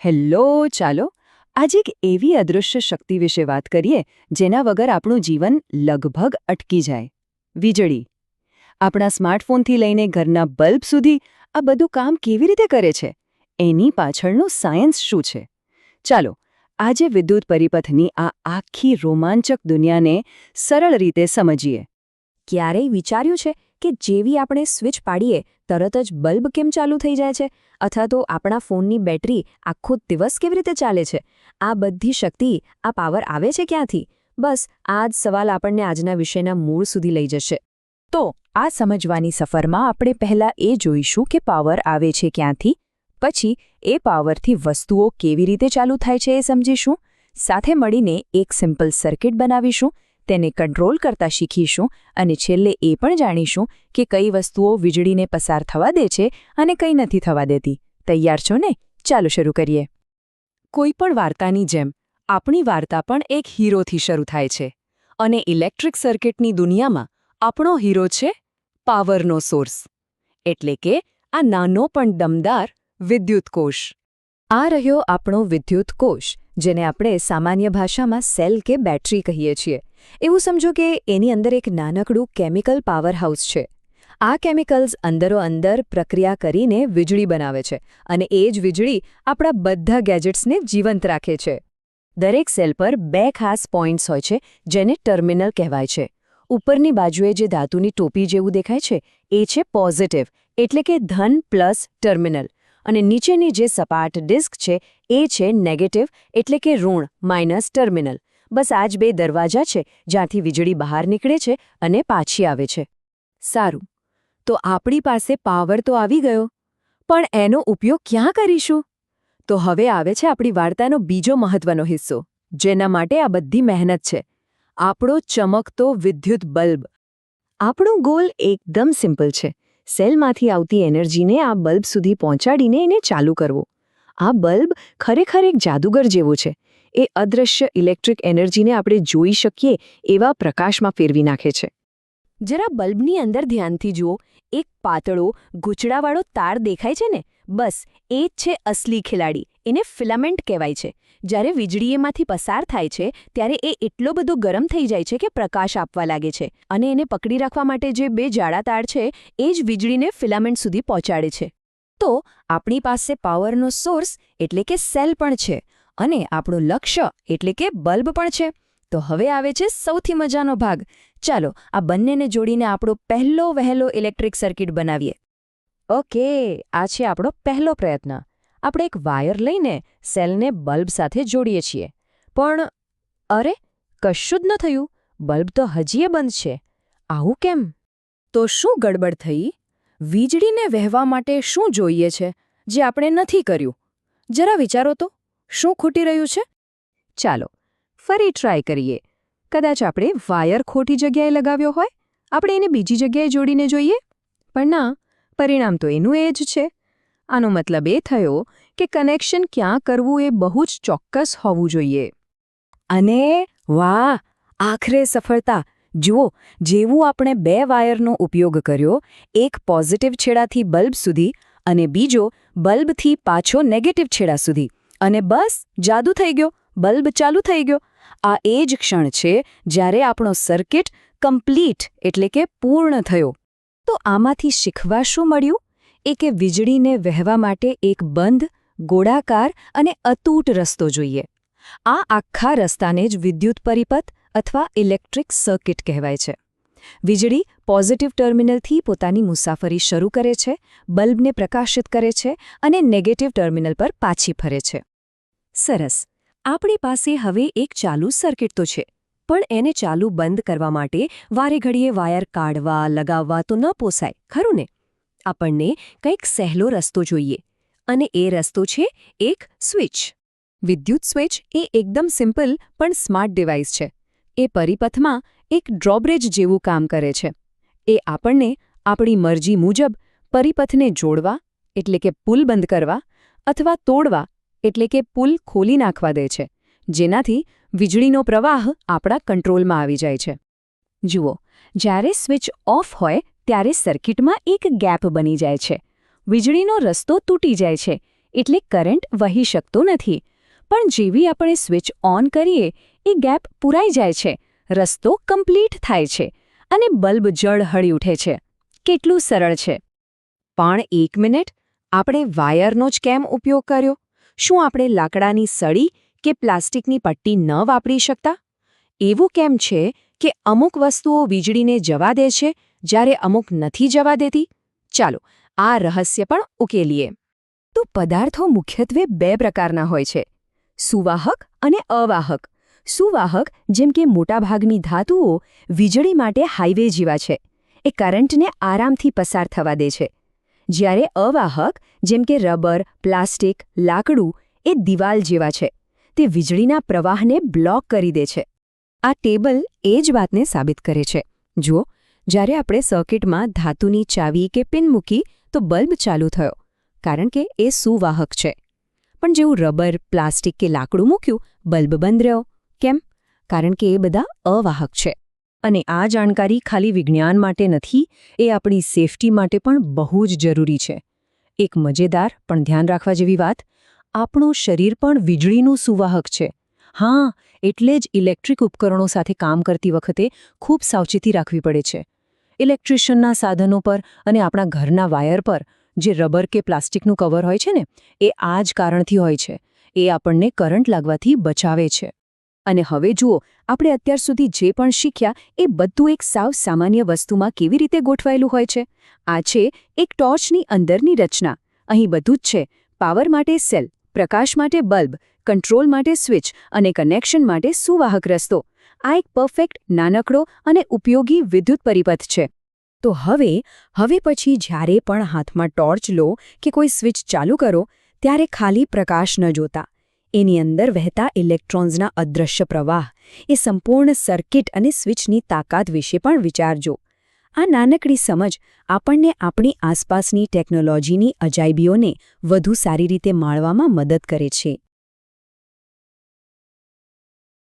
Hello, ચાલો આજે એક એવી અદૃશ્ય શક્તિ વિશે વાત કરીએ જેના વગર આપણું જીવન લગભગ અટકી જાય વીજળી. આપણા સ્માર્ટફોનથી લઈને ઘરના બલ્બ સુધી આ બધું કામ કેવી રીતે કરે છે એની પાછળનું સાયન્સ શું છે? ચાલો આજે વિદ્યુત પરિપથની આ આખી રોમાંચક દુનિયાને સરળ રીતે સમજીએ. ક્યારેય વિચાર્યું છે કે જેવી આપણે સ્વિચ પાડીએ તરત જ બલ્બ કેમ ચાલુ થઈ જાય છે, અથવા તો આપણા ફોનની બેટરી આખો દિવસ કેવી રીતે ચાલે છે? આ બધી શક્તિ, આ પાવર આવે છે ક્યાંથી? બસ આ જ સવાલ આપણને આજના વિષયના મૂળ સુધી લઈ જશે. તો આ સમજવાની સફરમાં આપણે પહેલા એ જોઈશું કે પાવર આવે છે ક્યાંથી, પછી એ પાવરથી વસ્તુઓ કેવી રીતે ચાલુ થાય છે એ સમજીશું, સાથે મળીને એક સિમ્પલ સર્કિટ બનાવીશું, તેને કંટ્રોલ કરતા શીખીશું અને છેલ્લે એ પણ જાણીશું કે કઈ વસ્તુઓ વીજળીને પસાર થવા દે છે અને કઈ નથી થવા દેતી. તૈયાર છો ને? ચાલો શરૂ કરીએ. કોઈપણ વાર્તાની જેમ આપણી વાર્તા પણ એક હીરોથી શરૂ થાય છે અને ઇલેક્ટ્રિક સર્કિટની દુનિયામાં આપણો હીરો છે પાવરનો સોર્સ, એટલે કે આ નાનો પણ દમદાર વિદ્યુત કોષ. આ રહ્યો આપણો વિદ્યુત કોષ, જેને આપણે સામાન્ય ભાષામાં સેલ કે બેટરી કહીએ છીએ. એવું સમજો કે એની અંદર એક નાનકડું કેમિકલ પાવર હાઉસ છે. આ કેમિકલ્સ અંદરો-અંદર પ્રક્રિયા કરીને વીજળી બનાવે છે અને એ જ વીજળી આપણા બધા ગેજેટ્સને જીવંત રાખે છે. દરેક સેલ પર બે ખાસ પોઇન્ટ્સ હોય છે જેને ટર્મિનલ કહેવાય છે. ઉપરની બાજુએ જે ધાતુની ટોપી જેવું દેખાય છે એ છે પોઝિટિવ, એટલે કે ધન પ્લસ ટર્મિનલ, અને નીચેની જે સપાટ ડિસ્ક છે એ છે નેગેટિવ, એટલે કે ઋણ માઇનસ ટર્મિનલ. બસ આ જ બે દરવાજા છે જ્યાંથી વીજળી બહાર નીકળે છે અને પાછી આવે છે. સારું, તો આપણી પાસે પાવર તો આવી ગયો, પણ એનો ઉપયોગ ક્યાં કરીશું? તો હવે આવે છે આપણી વાર્તાનો બીજો મહત્વનો હિસ્સો, જેના માટે આ બધી મહેનત છે: આપણો ચમકતો વિદ્યુત બલ્બ. આપણો ગોલ એકદમ સિમ્પલ છે. સેલમાંથી આવતી એનર્જીને આ બલ્બ સુધી પહોંચાડીને એને ચાલુ કરવો. આ બલ્બ ખરેખર એક જાદુગર જેવો છે. એ અદૃશ્ય ઇલેક્ટ્રિક એનર્જીને આપણે જોઈ શકીએ એવા પ્રકાશમાં ફેરવી નાખે છે. જરા બલ્બની અંદર ધ્યાનથી જુઓ, એક પાતળો ગૂંચળાવાળો તાર દેખાય છે ને? બસ એ જ છે અસલી ખેલાડી. એને ફિલામેન્ટ કહેવાય છે. જ્યારે વીજળી એમાંથી પસાર થાય છે ત્યારે એ એટલો બધો ગરમ થઈ જાય છે કે પ્રકાશ આપવા લાગે છે, અને એને પકડી રાખવા માટે જે બે જાડા તાર છે એ જ વીજળીને ફિલામેન્ટ સુધી પહોંચાડે છે. તો આપણી પાસે પાવરનો સોર્સ એટલે કે સેલ પણ છે, અને આપણું લક્ષ્ય એટલે કે બલ્બ પણ છે. તો હવે આવે છે સૌથી મજાનો ભાગ. ચાલો આ બંનેને જોડીને આપણો પહેલો વહેલો ઇલેક્ટ્રિક સર્કિટ બનાવીએ. ઓકે, આ છે આપણો પહેલો પ્રયત્ન. આપણે એક વાયર લઈને સેલને બલ્બ સાથે જોડીએ છીએ. પણ અરે, કશું જ ન થયું. બલ્બ તો હજીએ બંધ છે. આવું કેમ? તો શું ગડબડ થઈ? વીજળીને વહેવા માટે શું જોઈએ છે જે આપણે નથી કર્યું? જરા વિચારો તો, શું ખૂટી રહ્યું છે? ચાલો ફરી ટ્રાય કરીએ. કદાચ આપણે વાયર ખોટી જગ્યાએ લગાવ્યો હોય. આપણે એને બીજી જગ્યાએ જોડીને જોઈએ. પણ ના, પરિણામ તો એનું એ જ છે. આનો મતલબ એ થયો કે કનેક્શન ક્યાં કરવું એ બહુ જ ચોક્કસ હોવું જોઈએ. અને વાહ, આખરે સફળતા! જુઓ, જેવું આપણે બે વાયરનો ઉપયોગ કર્યો, એક પોઝિટિવ છેડાથી બલ્બ સુધી અને બીજો બલ્બથી પાછો નેગેટિવ છેડા સુધી, અને બસ જાદુ થઈ ગયો. બલ્બ ચાલુ થઈ ગયો. આ એ જ ક્ષણ છે જ્યારે આપણો સર્કિટ કમ્પ્લીટ એટલે કે પૂર્ણ થયો. તો આમાંથી શીખવા શું મળ્યું? એ કે વીજળીને વહેવા માટે એક બંધ, ગોળાકાર અને અતૂટ રસ્તો જોઈએ. આ આખા રસ્તાને જ વિદ્યુત પરિપથ અથવા ઇલેક્ટ્રિક સર્કિટ કહેવાય છે. વીજળી પોઝિટિવ ટર્મિનલથી પોતાની મુસાફરી શરૂ કરે છે, બલ્બને પ્રકાશિત કરે છે અને નેગેટિવ ટર્મિનલ પર પાછી ફરે છે. સરસ, આપણી પાસે હવે એક ચાલુ સર્કિટ તો છે, પણ એને ચાલુ બંધ કરવા માટે વારે ઘડીએ વાયર કાઢવા લગાવવા તો ન પોસાય, ખરું ને? આપણને કંઈક સહેલો રસ્તો જોઈએ, અને એ રસ્તો છે એક સ્વિચ. વિદ્યુત સ્વિચ એ એકદમ સિમ્પલ પણ સ્માર્ટ ડિવાઇસ છે. એ પરિપથમાં એક ડ્રોબ્રિજ જેવું કામ કરે છે. એ આપણને આપણી મરજી મુજબ પરિપથને જોડવા એટલે કે પુલ બંધ કરવા, અથવા તોડવા એટલે કે પુલ ખોલી નાખવા દે છે, જેનાથી વીજળીનો પ્રવાહ આપણા કંટ્રોલમાં આવી જાય છે. જુઓ, જ્યારે સ્વિચ ઓફ હોય ત્યારે સર્કિટમાં એક ગેપ બની જાય છે. વીજળીનો રસ્તો તૂટી જાય છે. એટલે કરંટ વહી શકતો નથી. પણ જેવી આપણે સ્વિચ ઓન કરીએ એ ગેપ પૂરાઈ જાય છે, રસ્તો કમ્પ્લીટ થાય છે અને બલ્બ ઝળહળી ઉઠે છે. કેટલું સરળ છે. પણ 1 મિનિટ, આપણે વાયરનો જ કેમ ઉપયોગ કર્યો? શું આપણે લાકડાની સળી કે પ્લાસ્ટિકની પટ્ટી ન વાપરી શકતા? એવું કેમ છે કે અમુક વસ્તુઓ વીજળીને જવા દે છે જ્યારે અમુક નથી જવા દેતી? ચાલો આ રહસ્ય પણ ઉકેલીએ. તો પદાર્થો મુખ્યત્વે 2 પ્રકારના હોય છે, સુવાહક અને અવાહક. સુવાહક જેમ કે મોટાભાગની ધાતુઓ વીજળી માટે હાઈવે જેવા છે, એ કરંટને આરામથી પસાર થવા દે છે. જ્યારે અવાહક જેમ કે રબર, પ્લાસ્ટિક, લાકડું એ દિવાલ જેવા છે, તે વીજળીના પ્રવાહને બ્લોક કરી દે છે. આ ટેબલ એ જ વાતને સાબિત કરે છે. જુઓ, જ્યારે આપણે સર્કિટમાં ધાતુની ચાવી કે પિન મૂકી તો બલ્બ ચાલુ થયો, કારણ કે એ સુવાહક છે. પણ જેવું રબર, પ્લાસ્ટિક કે લાકડું મૂક્યું, બલ્બ બંધ રહ્યો. કેમ? કારણ કે એ બધા અવાહક છે. અને આ જાણકારી ખાલી વિજ્ઞાન માટે નથી, એ આપણી સેફટી માટે પણ બહુ જ જરૂરી છે. એક મજેદાર પણ ધ્યાન રાખવા જેવી વાત, આપણું શરીર પણ વીજળીનું સુવાહક છે. હા, એટલે જ ઇલેક્ટ્રિક ઉપકરણો સાથે કામ કરતી વખતે ખૂબ સાવચેતી રાખવી પડે છે. ઇલેક્ટ્રિશિયનના સાધનો પર અને આપણા ઘરના વાયર પર જે રબર કે પ્લાસ્ટિકનું કવર હોય છે ને, એ આ જ કારણથી હોય છે. એ આપણને કરંટ લાગવાથી બચાવે છે. અને હવે જુઓ, આપણે અત્યાર સુધી જે પણ શીખ્યા એ બધું એક સાવ સામાન્ય વસ્તુમાં કેવી રીતે ગોઠવાયેલું હોય છે. આ છે એક ટોર્ચની અંદરની રચના. અહીં બધું જ છે. પાવર માટે સેલ, પ્રકાશ માટે બલ્બ, કંટ્રોલ માટે સ્વિચ અને કનેક્શન માટે સુવાહક રસ્તો. આ એક પરફેક્ટ, નાનકડો અને ઉપયોગી વિદ્યુત પરિપથ છે. તો હવે પછી જ્યારે પણ હાથમાં ટોર્ચ લો કે કોઈ સ્વિચ ચાલુ કરો, ત્યારે ખાલી પ્રકાશ ન જોતા, એની અંદર વહેતા ઇલેક્ટ્રોન્સના અદૃશ્ય પ્રવાહ, એ સંપૂર્ણ સર્કિટ અને સ્વિચની તાકાત વિશે પણ વિચારજો. આ નાનકડી સમજ આપણને આપણી આસપાસની ટેકનોલોજીની અજાયબીઓને વધુ સારી રીતે માણવામાં મદદ કરે છે.